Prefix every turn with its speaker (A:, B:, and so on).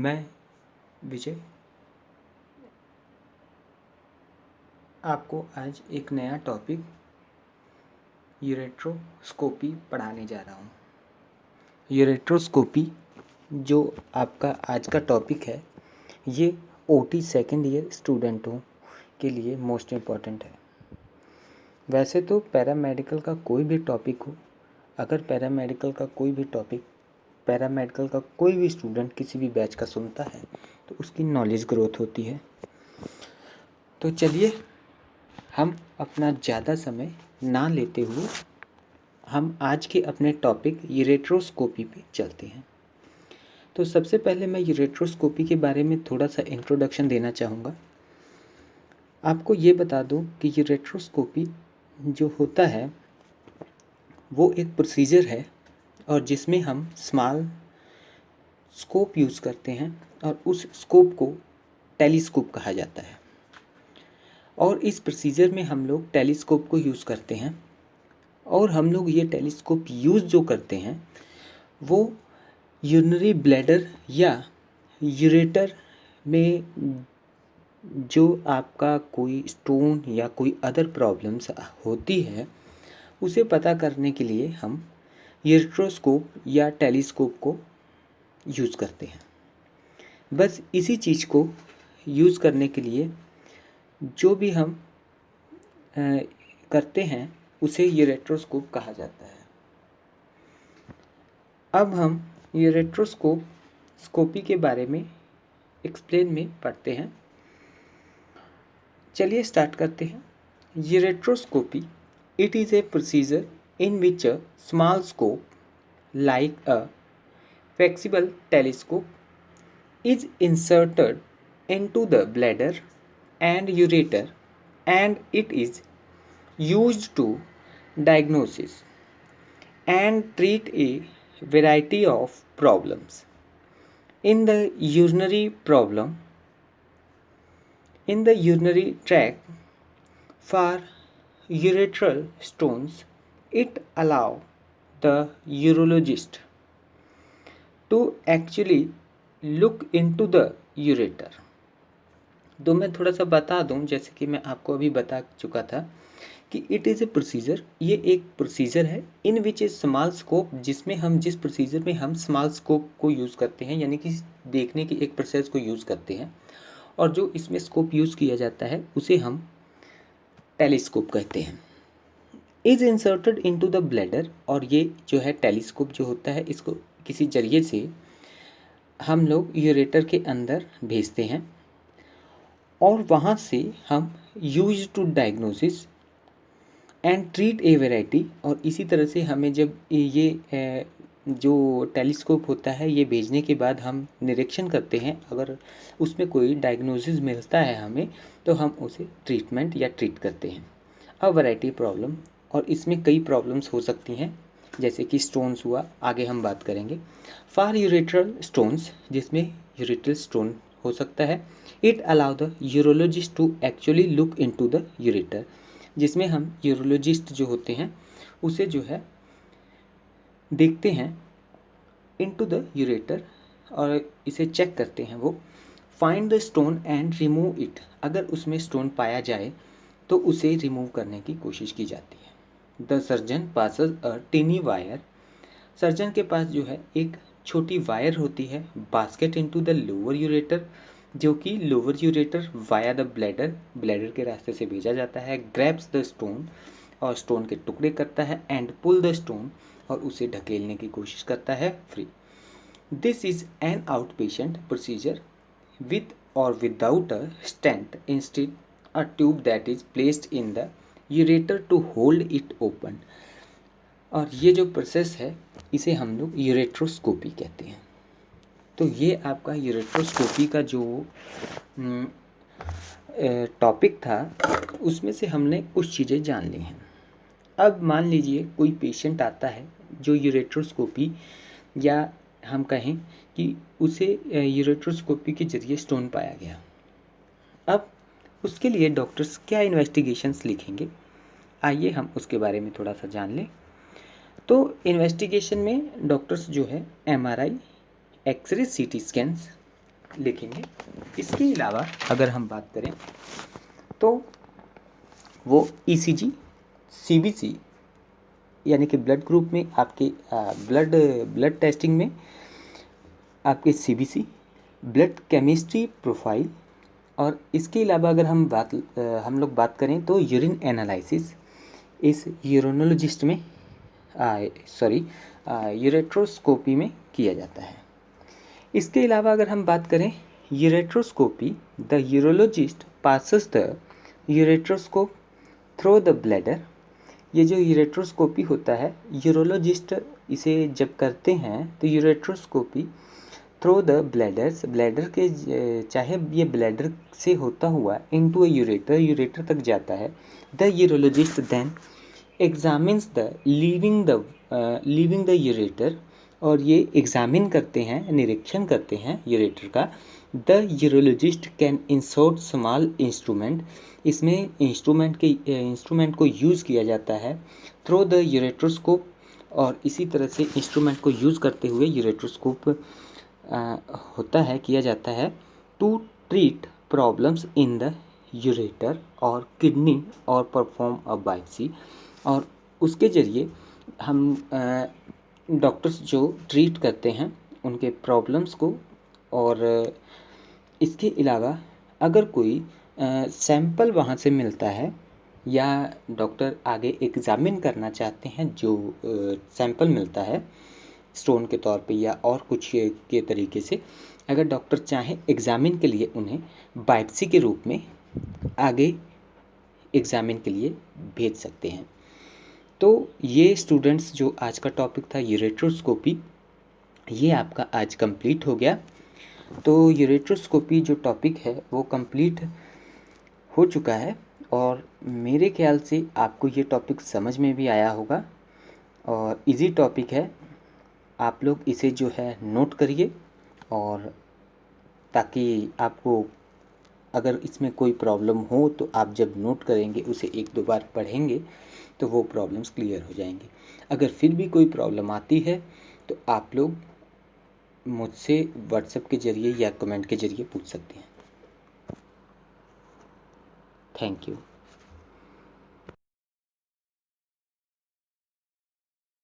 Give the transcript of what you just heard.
A: मैं विजय आपको आज एक नया टॉपिक यूरेट्रोस्कोपी पढ़ाने जा रहा हूँ। यूरेट्रोस्कोपी जो आपका आज का टॉपिक है, ये ओटी सेकेंड ईयर स्टूडेंटों के लिए मोस्ट इम्पॉर्टेंट है। वैसे तो पैरामेडिकल का कोई भी टॉपिक हो, अगर पैरामेडिकल का कोई भी स्टूडेंट किसी भी बैच का सुनता है तो उसकी नॉलेज ग्रोथ होती है। तो चलिए हम अपना ज़्यादा समय ना लेते हुए हम आज के अपने टॉपिक यूरेट्रोस्कोपी पे चलते हैं। तो सबसे पहले मैं यूरेट्रोस्कोपी के बारे में थोड़ा सा इंट्रोडक्शन देना चाहूँगा। आपको ये बता दूँ कि यूरेट्रोस्कोपी जो होता है वो एक प्रोसीजर है और जिसमें हम स्मॉल स्कोप यूज़ करते हैं और उस स्कोप को टेलीस्कोप कहा जाता है। और इस प्रोसीजर में हम लोग टेलीस्कोप को यूज़ करते हैं और हम लोग ये टेलीस्कोप यूज़ जो करते हैं वो यूरिनरी ब्लैडर या यूरेटर में जो आपका कोई स्टोन या कोई अदर प्रॉब्लम्स होती है उसे पता करने के लिए हम यूरेट्रोस्कोप या टेलीस्कोप को यूज़ करते हैं। बस इसी चीज़ को यूज़ करने के लिए जो भी हम करते हैं उसे यूरेट्रोस्कोप कहा जाता है। अब हम यूरेट्रोस्कोपी के बारे में एक्सप्लेन में पढ़ते हैं। चलिए स्टार्ट करते हैं। Ureteroscopy it is a procedure in which a small scope like a flexible telescope is inserted into the bladder and ureter, and it is used to diagnose and treat a variety of problems. In the urinary tract for ureteral stones, it allows the urologist to actually look into the ureter. तो मैं थोड़ा सा बता दूं, जैसे कि मैं आपको अभी बता चुका था कि इट इज़ ए प्रोसीजर, ये एक प्रोसीजर है इन विच ए स्मॉल स्कोप, जिसमें हम जिस प्रोसीजर में हम स्मॉल स्कोप को यूज़ करते हैं, यानी कि देखने की एक प्रोसेस को यूज़ करते हैं, और जो इसमें स्कोप यूज़ किया जाता है उसे हम टेलीस्कोप कहते हैं। Is inserted into the bladder, और ये जो है टेलीस्कोप जो होता है इसको किसी जरिए से हम लोग यूरेटर के अंदर भेजते हैं और वहाँ से हम use to diagnosis and treat a variety, और इसी तरह से हमें जब ये जो टेलीस्कोप होता है ये भेजने के बाद हम निरीक्षण करते हैं, अगर उसमें कोई डायग्नोसिस मिलता है हमें तो हम उसे ट्रीटमेंट या ट्रीट करते हैं। अ वैरायटी प्रॉब्लम, और इसमें कई प्रॉब्लम्स हो सकती हैं, जैसे कि स्टोन्स हुआ, आगे हम बात करेंगे। फॉर यूरेट्रल स्टोन्स, जिसमें यूरेट्रल स्टोन हो सकता है। It allow the urologist to actually look into the ureter, जिसमें हम यूरोलॉजिस्ट जो होते हैं उसे जो है देखते हैं इनटू द यूरेटर और इसे चेक करते हैं। वो find the stone and remove it, अगर उसमें स्टोन पाया जाए तो उसे रिमूव करने की कोशिश की जाती है। The surgeon passes a टिनी wire, surgeon के पास जो है एक छोटी वायर होती है, basket into the lower ureter, जो कि lower ureter via the bladder के रास्ते से भेजा जाता है। ग्रैब्स द स्टोन, और स्टोन के टुकड़े करता है, एंड पुल द स्टोन, और उसे ढकेलने की कोशिश करता है free. This is an outpatient procedure with और without a stent, instead a tube that is placed in the ureter to hold it open. और ये जो प्रोसेस है इसे हम लोग यूरेट्रोस्कोपी कहते हैं। तो ये आपका यूरेट्रोस्कोपी का जो टॉपिक था उसमें से हमने कुछ चीज़ें जान ली हैं। अब मान लीजिए कोई पेशेंट आता है जो यूरेट्रोस्कोपी, या हम कहें कि उसे यूरेट्रोस्कोपी के जरिए स्टोन पाया गया। अब उसके लिए डॉक्टर्स क्या इन्वेस्टिगेशंस लिखेंगे, आइए हम उसके बारे में थोड़ा सा जान लें। तो इन्वेस्टिगेशन में डॉक्टर्स जो है MRI, एक्सरे, CT स्कैन्स लिखेंगे। इसके अलावा अगर हम बात करें तो वो ईसीजी, सीबीसी यानी कि ब्लड ग्रुप में आपके ब्लड टेस्टिंग में आपके सीबीसी, ब्लड केमिस्ट्री प्रोफाइल, और इसके अलावा अगर हम लोग बात करें तो यूरिन एनालिसिस इस यूरोनोलॉजिस्ट में यूरेट्रोस्कोपी में किया जाता है। इसके अलावा अगर हम बात करें ureteroscopy, the urologist passes the ureteroscope through the bladder. ये जो यूरेट्रोस्कोपी होता है, यूरोलॉजिस्ट इसे जब करते हैं तो यूरेट्रोस्कोपी थ्रू द ब्लैडर्स, ब्लैडर के चाहे ये ब्लैडर से होता हुआ इनटू ए यूरेटर तक जाता है। The urologist then examines the leaving the ureter, और ये एग्जामिन करते हैं, निरीक्षण करते हैं यूरेटर का। The urologist can insert small instrument, इसमें इंस्ट्रूमेंट को यूज़ किया जाता है थ्रू द यूरेट्रोस्कोप, और इसी तरह से इंस्ट्रूमेंट को यूज़ करते हुए यूरेट्रोस्कोप किया जाता है to treat problems in the ureter और किडनी और परफॉर्म अ बायोप्सी। और उसके ज़रिए हम डॉक्टर्स जो ट्रीट करते हैं उनके प्रॉब्लम्स को, और इसके अलावा अगर कोई सैंपल वहाँ से मिलता है या डॉक्टर आगे एग्ज़ामिन करना चाहते हैं जो सैंपल मिलता है स्टोन के तौर पे या और कुछ के तरीके से, अगर डॉक्टर चाहें एग्ज़ामिन के लिए उन्हें बायोप्सी के रूप में आगे एग्ज़ामिन के लिए भेज सकते हैं। तो ये स्टूडेंट्स जो आज का टॉपिक था यूरेट्रोस्कोपी, ये आपका आज कंप्लीट हो गया। तो यूरेट्रोस्कोपी जो टॉपिक है वो कंप्लीट हो चुका है, और मेरे ख्याल से आपको ये टॉपिक समझ में भी आया होगा और इजी टॉपिक है। आप लोग इसे जो है नोट करिए, और ताकि आपको अगर इसमें कोई प्रॉब्लम हो तो आप जब नोट करेंगे, उसे 1-2 बार पढ़ेंगे तो वो प्रॉब्लम्स क्लियर हो जाएंगी। अगर फिर भी कोई प्रॉब्लम आती है तो आप लोग मुझसे व्हाट्सएप के ज़रिए या कमेंट के ज़रिए पूछ सकते हैं। Thank you.